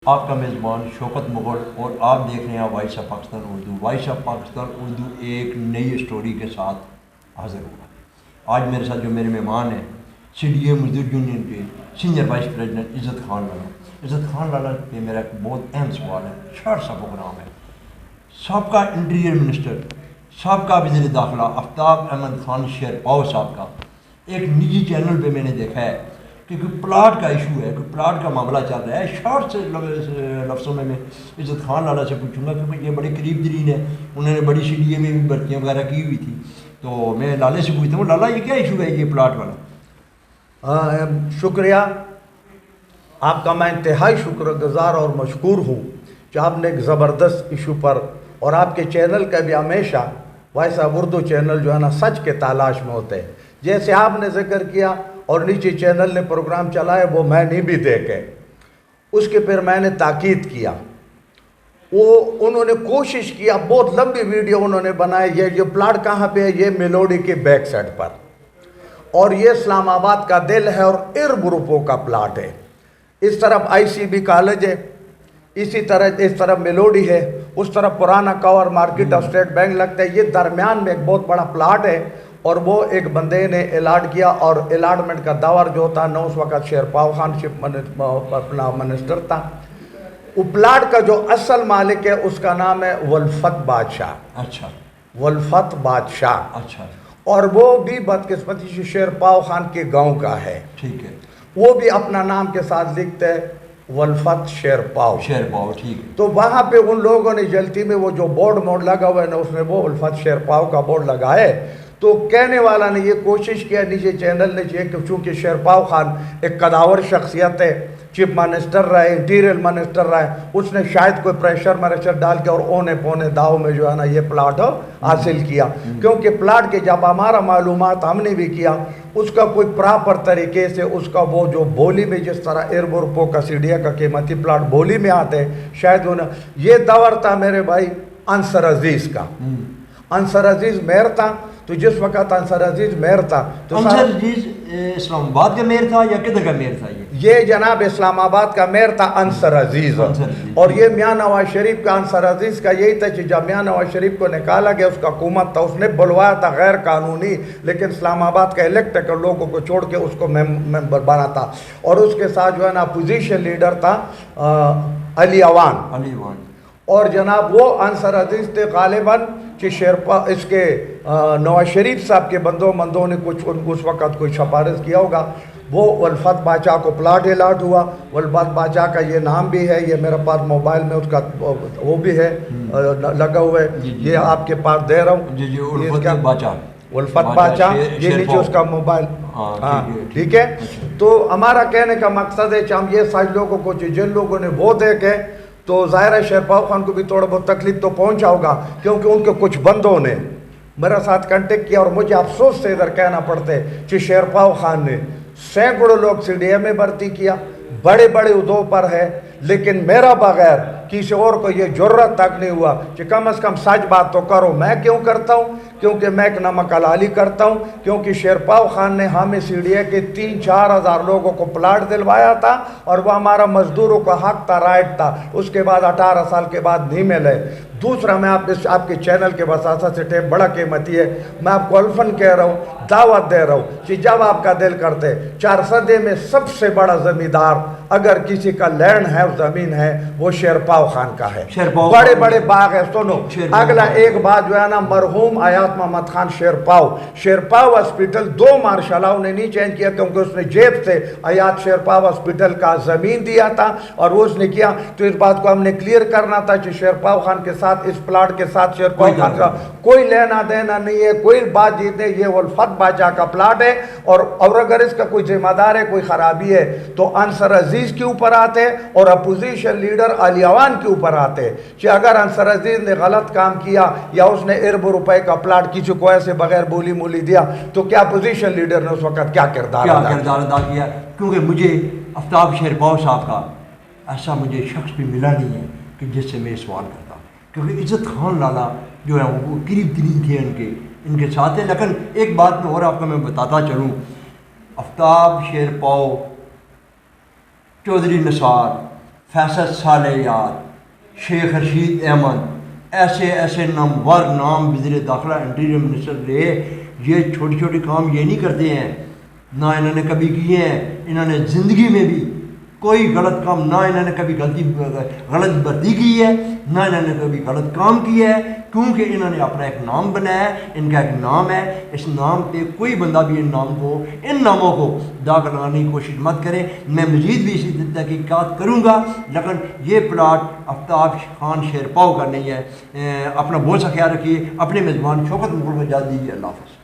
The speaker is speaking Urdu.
آپ کا میزبان شوکت مغل، اور آپ دیکھ رہے ہیں voice of Pakistan Urdu. Voice of Pakistan Urdu ایک نئی اسٹوری کے ساتھ حاضر ہوا۔ آج میرے ساتھ جو میرے مہمان ہیں CDA مزدور یونین کے سینئر وائس پریزیڈنٹ عزت خان لالا۔ عزت خان لالا پہ میرا ایک بہت اہم سوال ہے، شارٹ سا پروگرام ہے۔ سابقہ انٹیریئر منسٹر، سابقہ وزیر داخلہ آفتاب احمد خان شیرپاؤ صاحب کا ایک نجی چینل پہ میں نے دیکھا ہے کہ کوئی پلاٹ کا ایشو ہے، کوئی پلاٹ کا معاملہ چل رہا ہے۔ شارٹ سے لفظوں میں عزت خان لالا سے پوچھوں گا کہ یہ بڑے قریب ترین ہے، انہوں نے بڑی CDA میں بھی بھرتیاں وغیرہ کی ہوئی تھی، تو میں لالے سے پوچھتا ہوں لالا یہ کیا ایشو ہے یہ پلاٹ والا؟ شکریہ آپ کا، میں انتہائی شکر گزار اور مشکور ہوں کہ آپ نے ایک زبردست ایشو پر، اور آپ کے چینل کا بھی ہمیشہ وائس آف اردو چینل جو ہے نا سچ کے تلاش میں ہوتے ہیں، جیسے آپ نے ذکر کیا اور نیچے چینل نے پروگرام چلائے وہ میں نے بھی دیکھے، اس کے پھر میں نے تاکید کیا، انہوں نے کوشش کیا، بہت لمبی ویڈیو انہوں نے بنائے، یہ پلاٹ کہاں پہ ہے، یہ میلوڈی کے بیک سائڈ پر، اور یہ اسلام آباد کا دل ہے اور گروپوں کا پلاٹ ہے، اس طرف ICB کالج ہے، اسی طرح اس طرف میلوڈی ہے، اس طرف پرانا کور مارکیٹ آف اسٹیٹ بینک لگتا ہے، یہ درمیان میں ایک بہت بڑا پلاٹ ہے، اور وہ ایک بندے نے الاٹ کیا، اور الاٹمنٹ کا دور جو تھا نہ اس وقت شیرپاؤ خان اپنا منسٹر تھا۔ وہ پلاٹ کا جو اصل مالک ہے اس کا نام ہے ولفت بادشاہ۔ اچھا، ولفت بادشاہ، اچھا، اور وہ بھی بدقسمتی سے شیرپاؤ خان کے گاؤں کا ہے، ٹھیک ہے، وہ بھی اپنا نام کے ساتھ لکھتے ہے ولفت شیرپاؤ۔ شیرپاؤ، ٹھیک ہے۔ تو وہاں پہ ان لوگوں نے جلتی میں وہ جو بورڈ موڈ لگا ہوا ہے نا اس میں وہ ولفت شیرپاؤ کا بورڈ لگا ہے، تو کہنے والا نے یہ کوشش کیا نیچے چینل نے کہ چونکہ شیرپاؤ خان ایک قداور شخصیت ہے، چیف منسٹر رہے، انٹیریئر منسٹر رہے، اس نے شاید کوئی پریشر ڈال کے اور اونے پونے داؤ میں جو ہے نا یہ پلاٹ حاصل کیا، کیونکہ پلاٹ کے جب ہمارا معلومات ہم نے بھی کیا اس کا کوئی پراپر طریقے سے اس کا وہ جو بولی میں جس طرح ایربورپو کا CDA کا قیمتی پلاٹ بولی میں آتے شاید یہ دور تھا میرے بھائی انصر عزیز کا۔ انصر عزیز میر تھا، تو جس وقت انصر عزیز میر تھا تو انصر عزیز اسلام آباد کا میر تھا یا کدھر کا میر تھا؟ یہ جناب اسلام آباد کا میر تھا انصر عزیز، اور یہ میاں نواز شریف کا انصر عزیز کا یہی تھا کہ جب میاں نواز شریف کو نکالا گیا اس کا حکومت تھا، اس نے بلوایا تھا غیر قانونی، لیکن اسلام آباد کا الیکٹڈ لوگوں کو چھوڑ کے اس کو ممبر بنا تھا، اور اس کے ساتھ جو ہے نا اپوزیشن لیڈر تھا علی عوان، اور جناب وہ انصر عزیز تھے غالباً کہ اس کے نواز شریف صاحب کے بندوں نے کچھ اس وقت کوئی سفارش کیا ہوگا، وہ ولفت بادشاہ کو پلاٹ الاٹ ہوا۔ ولفت بادشاہ کا یہ نام بھی ہے، یہ میرے پاس موبائل میں اس کا وہ بھی ہے لگا ہوا ہے، یہ آپ کے پاس دے رہا ہوں، ولفت بادشاہ، یہ نیچے اس کا موبائل، ہاں ٹھیک ہے۔ تو ہمارا کہنے کا مقصد ہے کہ ہم یہ سارے لوگوں کو جن لوگوں نے وہ دیکھے تو ظاہر ہے شیرپاؤ خان کو بھی تھوڑا بہت تکلیف تو پہنچا ہوگا، کیونکہ ان کے کچھ بندوں نے میرا ساتھ کنٹیکٹ کیا، اور مجھے افسوس سے ادھر کہنا پڑتے کہ شیرپاؤ خان نے سینکڑوں لوگ CDA میں بھرتی کیا، بڑے بڑے عہدوں پر ہے، لیکن میرا بغیر کسی اور کو یہ جرت تک نہیں ہوا کہ کم از کم سچ بات تو کرو۔ میں کیوں کرتا ہوں؟ کیونکہ میں ایک نمک حلالی کرتا ہوں، کیونکہ شیرپاؤ خان نے ہمیں CDA کے 3-4 ہزار لوگوں کو پلاٹ دلوایا تھا، اور وہ ہمارا مزدوروں کا حق تھا، رائٹ تھا، اس کے بعد 18 سال کے بعد نہیں ملے۔ دوسرا میں آپ کے چینل کے وساطت سے ٹیپ بڑا قیمتی ہے، میں آپ کو الفن کہہ رہا ہوں، دعوت دے رہا ہوں کہ جب آپ کا دل کرتے 4 صدے میں سب سے بڑا زمیندار اگر کسی کا لینڈ ہے زمین ہے وہ شیرپاؤ خان کا ہے، بڑے بڑے باغ ہے۔ سنو اگلا ایک بات جو ہے نا، مرحوم آیات محمد خان شیرپاؤ ہاسپٹل 2 مارشالوں نے نہیں چینج کیا، کیونکہ اس نے جیب سے آیات شیرپاؤ ہاسپٹل کا زمین دیا تھا، اور وہ اس نے کیا، تو اس بات کو ہم نے کلیئر کرنا تھا کہ شیرپاؤ خان کے ساتھ اس پلاٹ کے ساتھ شیرپاؤ خان کا کوئی لینا دینا نہیں ہے، کوئی بات جیت نہیں، یہ ولفت بادشاہ کا پلاٹ ہے، اور اگر اس کا کوئی ذمہ دار ہے، کوئی خرابی ہے تو انصر عزیز کے اوپر آتے اور اپوزیشن لیڈر علی عوان کے اوپر آتے کہ اگر انصر عزیز نے غلط کام کیا یا اس نے ارب روپے کا پلاٹ کسی کو ایسے بغیر بولی مولی دیا تو کیا اپوزیشن لیڈر نے اس وقت کیا کردار ادا کیا؟ کیونکہ مجھے آفتاب شیرپاؤ صاحب کا ایسا مجھے شخص بھی ملا نہیں ہے کہ جس سے میں سوال کرتا، کیونکہ عزت خان لالا جو ہے وہ قریب ترین تھے ان کے ساتھ ہیں۔ لیکن ایک بات میں اور آپ کو میں بتاتا چلوں، آفتاب شیرپاؤ، چودھری نثار، فیصل صالح یار، شیخ رشید احمد، ایسے ایسے نامور نام وزیر داخلہ انٹیریئر منسٹر رہے. یہ چھوٹی چھوٹی کام یہ نہیں کرتے ہیں، نہ انہوں نے کبھی کیے ہیں. انہوں نے زندگی میں بھی کوئی غلط کام، نہ انہوں نے کبھی غلط بردی کی ہے، نہ انہوں نے کبھی غلط کام کیا ہے، کیونکہ انہوں نے اپنا ایک نام بنایا ہے. ان کا ایک نام ہے، اس نام پہ کوئی بندہ بھی ان ناموں کو داغ لگانے کی کوشش مت کرے. میں مزید بھی اسی تحقیقات کروں گا، لیکن یہ پلاٹ آفتاب خان شیرپاؤ کا نہیں ہے. اپنا بہت سا خیال رکھیے. اپنے میزبان شوکت مغل کو اجازت دیجیے. اللہ حافظ.